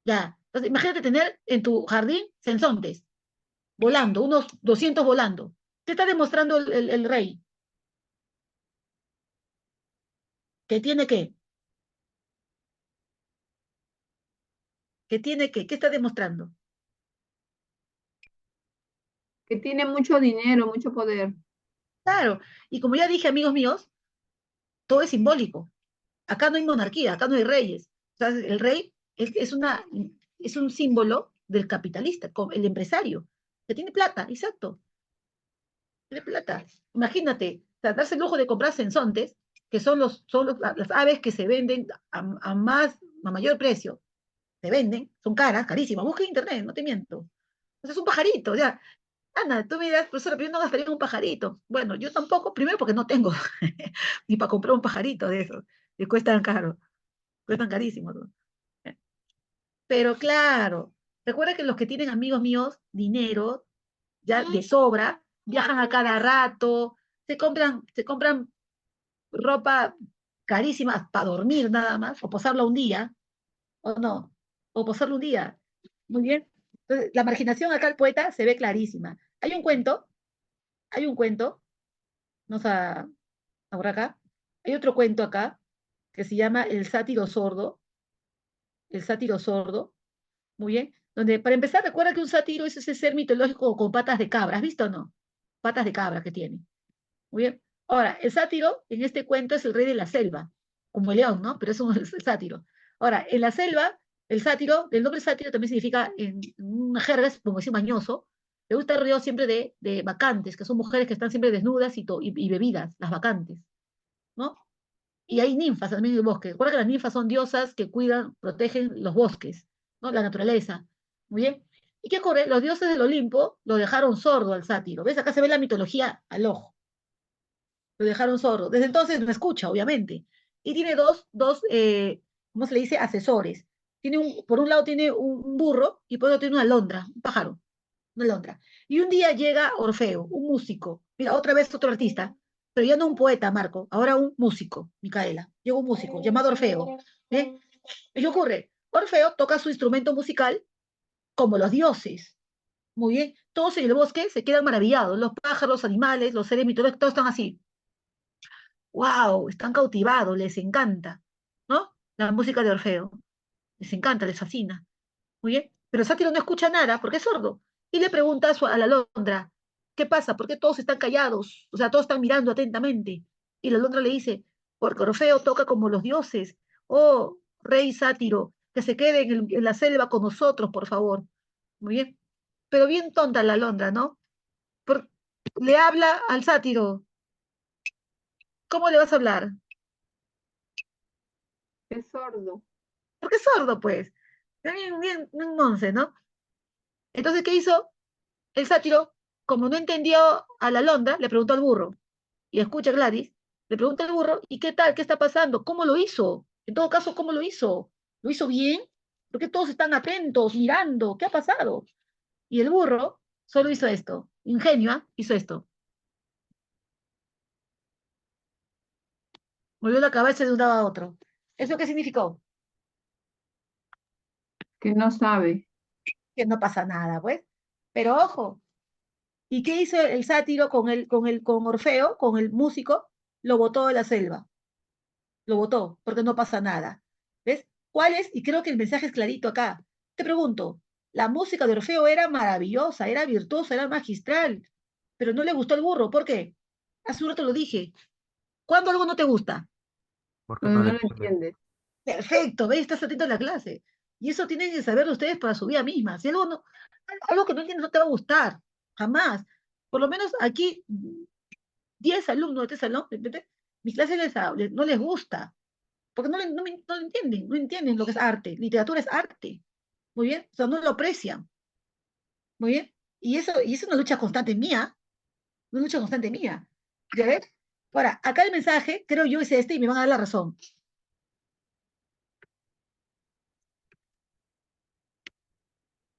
A: Ya. Entonces, imagínate tener en tu jardín sensontes, volando, unos 200 volando. ¿Qué está demostrando el rey? ¿Que tiene qué? ¿Que tiene qué? ¿Qué está demostrando?
B: Que tiene mucho dinero, mucho poder.
A: Claro. Y como ya dije, amigos míos, todo es simbólico. Acá no hay monarquía, acá no hay reyes. O sea, el rey es un símbolo del capitalista, el empresario, que tiene plata, exacto, tiene plata. Imagínate, o sea, darse el lujo de comprar sensontes, que las aves que se venden a mayor precio, se venden, son caras, carísimas. Busca en internet, no te miento. O sea, es un pajarito, ya. Ana, tú me dirás, profesora, pero yo no gastaría en un pajarito. Bueno, yo tampoco, primero porque no tengo ni para comprar un pajarito de esos, que cuestan caro, cuestan carísimos, ¿no? Pero claro, recuerda que los que tienen amigos míos, dinero, ya de sobra, viajan a cada rato, se compran ropa carísima para dormir nada más, o posarla un día, o no, o posarla un día. Muy bien. Entonces, la marginación acá al poeta se ve clarísima. Hay un cuento, vamos a borrar acá, hay otro cuento acá que se llama El sátiro sordo, muy bien, donde para empezar recuerda que un sátiro es ese ser mitológico con patas de cabra, ¿has visto o no? Patas de cabra que tiene. Muy bien. Ahora, el sátiro en este cuento es el rey de la selva, como el león, ¿no? Pero es un sátiro. Ahora, en la selva, el sátiro, el nombre sátiro también significa, en una jerga, es como decir mañoso, le gusta el rodeado siempre de bacantes, que son mujeres que están siempre desnudas y bebidas, las bacantes, ¿no? Y hay ninfas también en el bosque. Recuerda que las ninfas son diosas que cuidan, protegen los bosques, ¿no? La naturaleza. Muy bien. ¿Y qué ocurre? Los dioses del Olimpo lo dejaron sordo al sátiro. ¿Ves? Acá se ve la mitología al ojo. Lo dejaron sordo. Desde entonces no escucha, obviamente. Y tiene ¿cómo se le dice? Asesores. Por un lado tiene un burro y por otro tiene una alondra, un pájaro, una alondra. Y un día llega Orfeo, un músico. Mira, otra vez otro artista, pero ya no un poeta, Marco, ahora un músico, Micaela. Llega un músico llamado Orfeo. ¿Eh? ¿Y qué ocurre? Orfeo toca su instrumento musical como los dioses. Muy bien. Todos en el bosque se quedan maravillados. Los pájaros, los animales, los seres mitológicos, todos están así. ¡Wow! Están cautivados, les encanta. ¿No? La música de Orfeo. Les encanta, les fascina. Muy bien. Pero el sátiro no escucha nada porque es sordo. Y le pregunta a la alondra, ¿qué pasa? ¿Por qué todos están callados? O sea, todos están mirando atentamente. Y la alondra le dice, porque Orfeo toca como los dioses. Oh, rey sátiro, que se quede en la selva con nosotros, por favor. Muy bien. Pero bien tonta la alondra, ¿no? Por- Le habla al sátiro. ¿Cómo le vas a hablar?
B: Es sordo.
A: Porque es sordo, pues. Bien monce, ¿no? Entonces, ¿qué hizo? El sátiro, como no entendió a la alondra, le preguntó al burro. Y escucha Gladys, le pregunta al burro, ¿y qué tal? ¿Qué está pasando? ¿Cómo lo hizo? En todo caso, ¿cómo lo hizo? ¿Lo hizo bien? ¿Por qué todos están atentos, mirando? ¿Qué ha pasado? Y el burro solo hizo esto. Ingenua hizo esto. Movió la cabeza de un lado a otro. ¿Eso qué significó?
B: Que no sabe.
A: Que no pasa nada, pues. Pero ojo, ¿y qué hizo el sátiro con Orfeo, con el músico? Lo botó de la selva. Lo botó, porque no pasa nada. ¿Ves? ¿Cuál es? Y creo que el mensaje es clarito acá. Te pregunto, La música de Orfeo era maravillosa, era virtuosa, era magistral, pero no le gustó el burro. ¿Por qué? Hace un rato lo dije. ¿Cuándo algo no te gusta?
C: Porque
B: Cuando
C: no le
B: no lo
C: entienden.
B: entiendes.
A: Perfecto, ve, estás atento a la clase. Y eso tienen que saberlo ustedes para su vida misma. Si algo, no, algo que no entiendes no te va a gustar, jamás. Por lo menos aquí, 10 alumnos de este salón, mis clases no les gusta, porque no lo entienden, no entienden lo que es arte. Literatura es arte, muy bien, o sea, no lo aprecian, muy bien. Y eso es una lucha constante mía, una lucha constante mía. ¿Ya ves? Ahora, acá el mensaje, creo yo, es este y me van a dar la razón.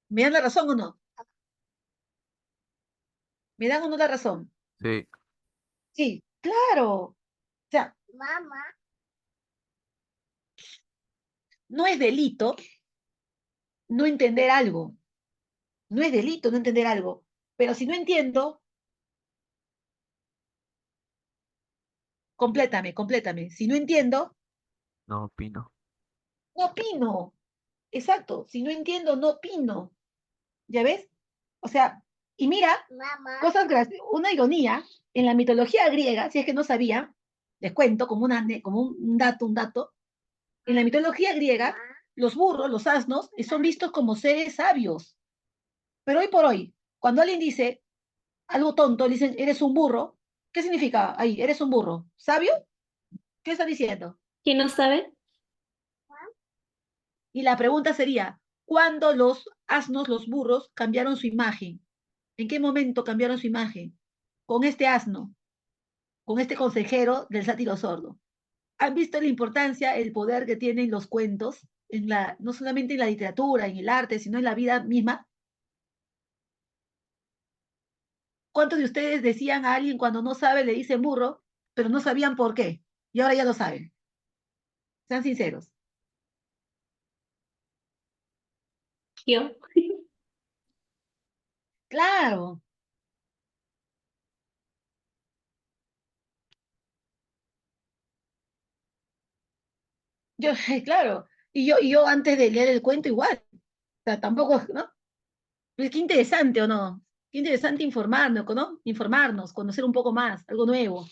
A: ¿Me dan la razón o no? ¿Me dan o no la razón?
C: Sí,
A: Sí, claro. O sea, no es delito no entender algo. No es delito no entender algo. Pero si no entiendo, complétame. Si no entiendo,
C: no opino.
A: no opino. Exacto. Si no entiendo, no opino. ¿Ya ves? O sea, y mira, cosas graciosas. Una ironía, en la mitología griega, si es que no sabía, les cuento como, como un dato, en la mitología griega, los burros, los asnos, son vistos como seres sabios. Pero hoy por hoy, cuando alguien dice algo tonto, le dicen, eres un burro, ¿qué significa ahí? ¿Eres un burro? ¿Sabio? ¿Qué está diciendo?
C: ¿Quién no sabe?
A: Y la pregunta sería, ¿cuándo los asnos, los burros, cambiaron su imagen? ¿En qué momento cambiaron su imagen? Con este asno, con este consejero del sátiro sordo. ¿Han visto la importancia, el poder que tienen los cuentos, no solamente en la literatura, en el arte, sino en la vida misma? ¿Cuántos de ustedes decían a alguien cuando no sabe, le dicen burro, pero no sabían por qué? Y ahora ya lo saben. Sean sinceros.
C: Yo.
A: Claro, claro. Y yo antes de leer el cuento igual. O sea, tampoco, ¿no? Pues qué interesante, ¿o no? Qué interesante informarnos, ¿no? Informarnos, conocer un poco más, algo nuevo.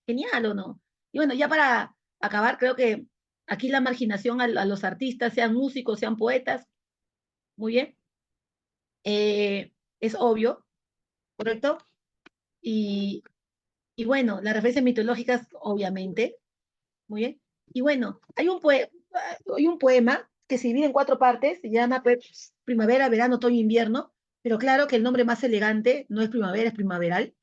A: Genial, ¿o no? Y bueno, ya para acabar, creo que aquí la marginación a los artistas, sean músicos, sean poetas, muy bien, es obvio, ¿correcto? Y, y bueno, las referencias mitológicas, obviamente, muy bien. Y bueno, hay un poema que se divide en 4 partes, se llama pues, Primavera, Verano, Otoño, Invierno, pero claro que el nombre más elegante no es primavera, es primaveral.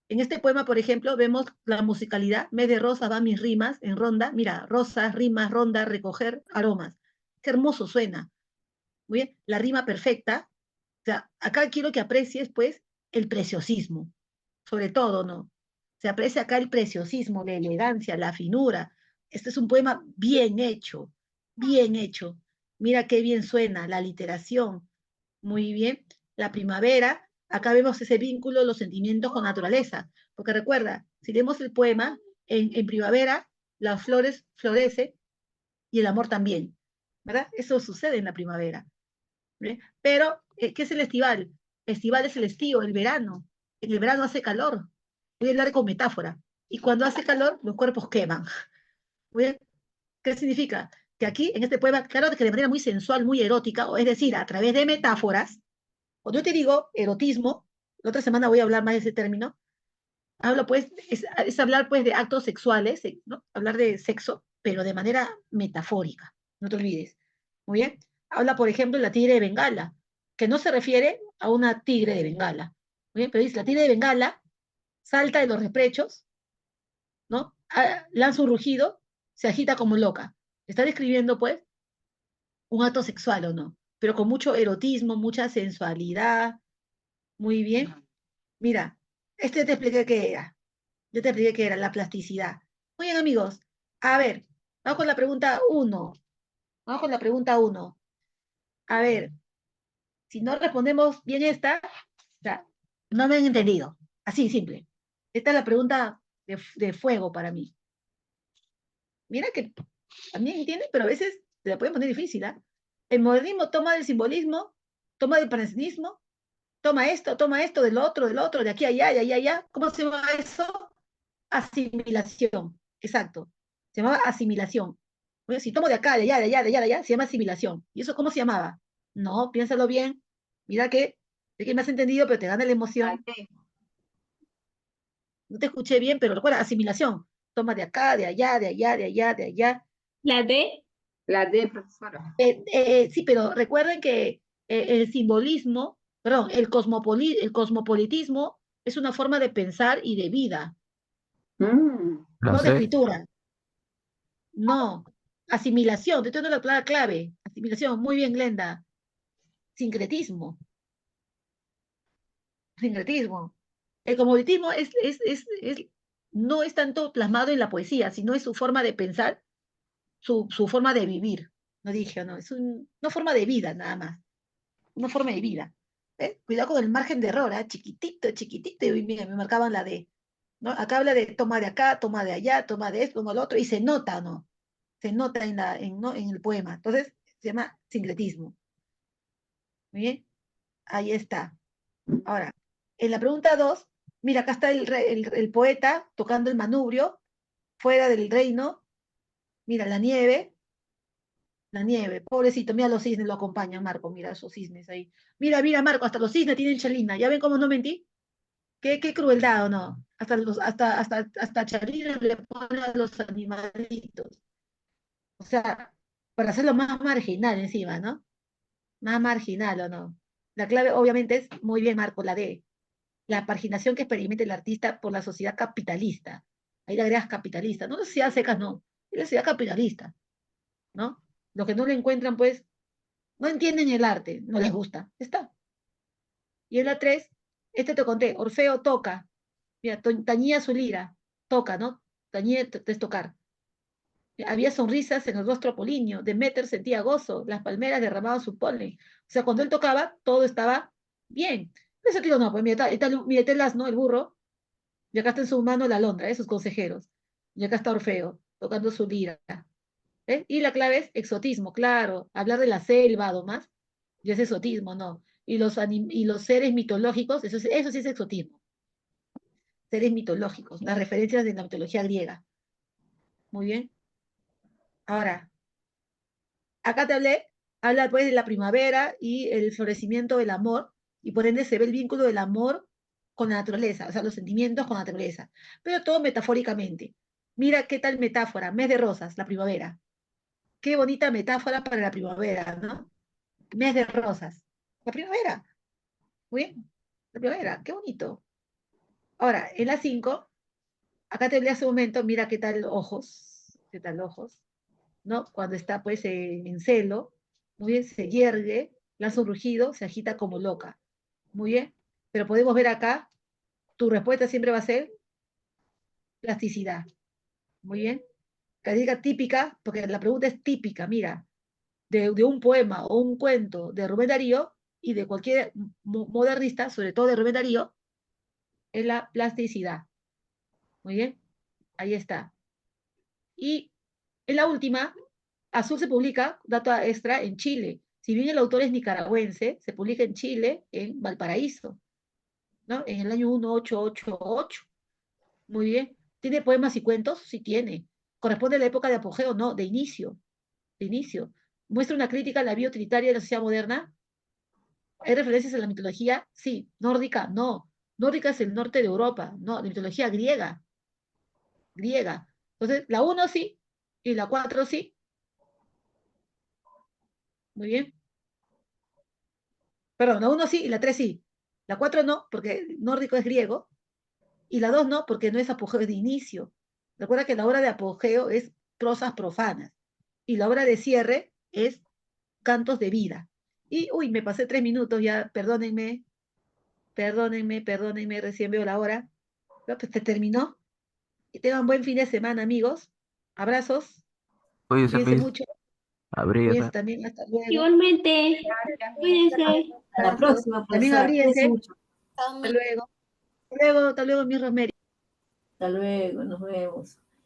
A: En este poema, por ejemplo, vemos la musicalidad. Mes de rosa van mis rimas en ronda. Mira, rosas, rimas, ronda, recoger aromas. Qué hermoso suena. Muy bien, la rima perfecta. O sea, acá quiero que aprecies, pues, el preciosismo. Sobre todo, ¿no? Se aprecia acá el preciosismo, la elegancia, la finura. Este es un poema bien hecho, bien hecho. Mira qué bien suena la literación. Muy bien. La primavera, acá vemos ese vínculo de los sentimientos con naturaleza. Porque recuerda, si leemos el poema, en primavera las flores florecen y el amor también. ¿Verdad? Eso sucede en la primavera. ¿Ve? Pero, ¿qué es el estival? Estival es el estío, el verano. En el verano hace calor. Voy a hablar con metáfora. Y cuando hace calor, los cuerpos queman. ¿Muy bien? ¿Qué significa? Que aquí, en este poema, claro que de manera muy sensual, muy erótica, o es decir, a través de metáforas, cuando yo te digo erotismo, la otra semana voy a hablar más de ese término, hablo pues, es hablar pues de actos sexuales, ¿no? Hablar de sexo, pero de manera metafórica, no te olvides. Muy bien. Habla, por ejemplo, de la tigre de Bengala, que no se refiere a una tigre de Bengala. Muy bien, pero dice, la tigre de Bengala salta de los reprechos, ¿no? Lanza un rugido, se agita como loca. Está describiendo, pues, un acto sexual o no, pero con mucho erotismo, mucha sensualidad. Muy bien. Mira, este te expliqué qué era. Yo te expliqué qué era la plasticidad. Muy bien, amigos. A ver, vamos con la pregunta uno. Vamos con la pregunta uno. A ver, si no respondemos bien esta, o sea, no me han entendido. Así, simple. Esta es la pregunta de fuego para mí. Mira que también entienden, pero a veces se la pueden poner difícil, ¿ah? El modernismo toma del simbolismo Toma del panenseísmo, toma esto, del otro, de aquí a allá, de allá a allá. ¿Cómo se llama eso? Asimilación. Exacto. Se llamaba asimilación. Bueno, si tomo de acá, de allá, de allá, de allá, de allá, se llama asimilación. ¿Y eso cómo se llamaba? No, piénsalo bien. Mira que, sé que me has entendido, pero te gana la emoción. No te escuché bien, pero recuerda, asimilación. Toma de acá, de allá, de allá, de allá, de allá.
C: La D.
B: La D, profesora.
A: Sí, pero recuerden que el simbolismo, perdón, el cosmopolitismo es una forma de pensar y de vida,
C: La
A: no de
C: C.
A: escritura. No. Asimilación, te estoy dando la palabra clave. Asimilación, muy bien, Glenda. Sincretismo, sincretismo. El cosmopolitismo no es tanto plasmado en la poesía, sino es su forma de pensar, su forma de vivir. No dije, no, es una forma de vida nada más. Una forma de vida. Cuidado con el margen de error, chiquitito, chiquitito, y mira, me marcaban la D. ¿No? Acá habla de toma de acá, toma de allá, toma de esto, toma de lo otro, y se nota, ¿no? Se nota ¿no? en el poema. Entonces, se llama sincretismo. Muy bien, ahí está. Ahora, en la pregunta 2, mira, acá está el poeta tocando el manubrio, fuera del reino. Mira, la nieve, pobrecito, mira los cisnes lo acompañan, Marco, mira esos cisnes ahí. Mira, mira, Marco, hasta los cisnes tienen chalina. ¿Ya ven cómo no mentí? Qué crueldad, ¿o no? Hasta Charina le pone a los animalitos. O sea, para hacerlo más marginal encima, ¿no? Más marginal, ¿o no? La clave, obviamente, es, muy bien, Marco, la D. La marginación que experimenta el artista por la sociedad capitalista. Ahí le agregas capitalista. No la sociedad secas, no. Es la sociedad capitalista, ¿no? Los que no le encuentran, pues, no entienden el arte, no les gusta. Está. Y en la 3, te conté, Orfeo toca. Mira, tañía su lira, toca, ¿no? Tañía es tocar. Había sonrisas en el rostro apolíneo, Deméter sentía gozo, las palmeras derramaban su polen. O sea, cuando él tocaba, todo estaba bien. Eso digo, no, pues mira, está el asno, el burro, y acá está en su mano la alondra, sus consejeros. Y acá está Orfeo, tocando su lira. Y la clave es exotismo, claro, hablar de la selva, más, y es exotismo, ¿no? Y los seres mitológicos, eso sí es exotismo. Seres mitológicos, las referencias de la mitología griega. Muy bien. Ahora, acá te habla pues de la primavera y el florecimiento del amor, y por ende se ve el vínculo del amor con la naturaleza, o sea, los sentimientos con la naturaleza, pero todo metafóricamente. Mira qué tal metáfora, mes de rosas, la primavera. Qué bonita metáfora para la primavera, ¿no? Mes de rosas. La primavera. Muy bien. La primavera, qué bonito. Ahora, en la 5, acá te hablé hace un momento, mira qué tal ojos, ¿no? Cuando está pues en celo, muy bien, se yergue, lanza un rugido, se agita como loca. Muy bien, pero podemos ver acá, tu respuesta siempre va a ser plasticidad. Muy bien, que diga típica, porque la pregunta es típica, mira, de un poema o un cuento de Rubén Darío y de cualquier modernista, sobre todo de Rubén Darío, es la plasticidad. Muy bien, ahí está. Y en la última, Azul se publica, dato extra, en Chile. Si bien el autor es nicaragüense, se publica en Chile, en Valparaíso, ¿no? En el año 1888. Muy bien. ¿Tiene poemas y cuentos? Sí tiene. ¿Corresponde a la época de apogeo? No, de inicio. De inicio. ¿Muestra una crítica a la vida utilitaria de la sociedad moderna? ¿Hay referencias a la mitología? Sí. ¿Nórdica? No. Nórdica es el norte de Europa. No, de mitología griega. Griega. Entonces, la uno sí y la 4 sí. Muy bien. Perdón, la uno sí y la 3 sí. La 4 no, porque nórdico es griego. Y la 2 no, porque no es apogeo, es de inicio. Recuerda que la obra de apogeo es prosas profanas. Y la obra de cierre es cantos de vida. Y, uy, me pasé 3 minutos ya, perdónenme, perdónenme, recién veo la hora. Pero pues se terminó. Y tengan buen fin de semana, amigos. Abrazos,
C: Cuídese,
A: cuídense
C: Miss.
A: mucho, cuídense
C: Abríguese.
A: también, hasta luego.
C: Igualmente. Cuídense.
D: A la
A: Abrazos.
D: próxima,
A: También
D: profesora. Cuídense
A: abríense.
D: mucho.
A: Hasta luego, mi Rosemary.
D: Hasta luego, nos vemos.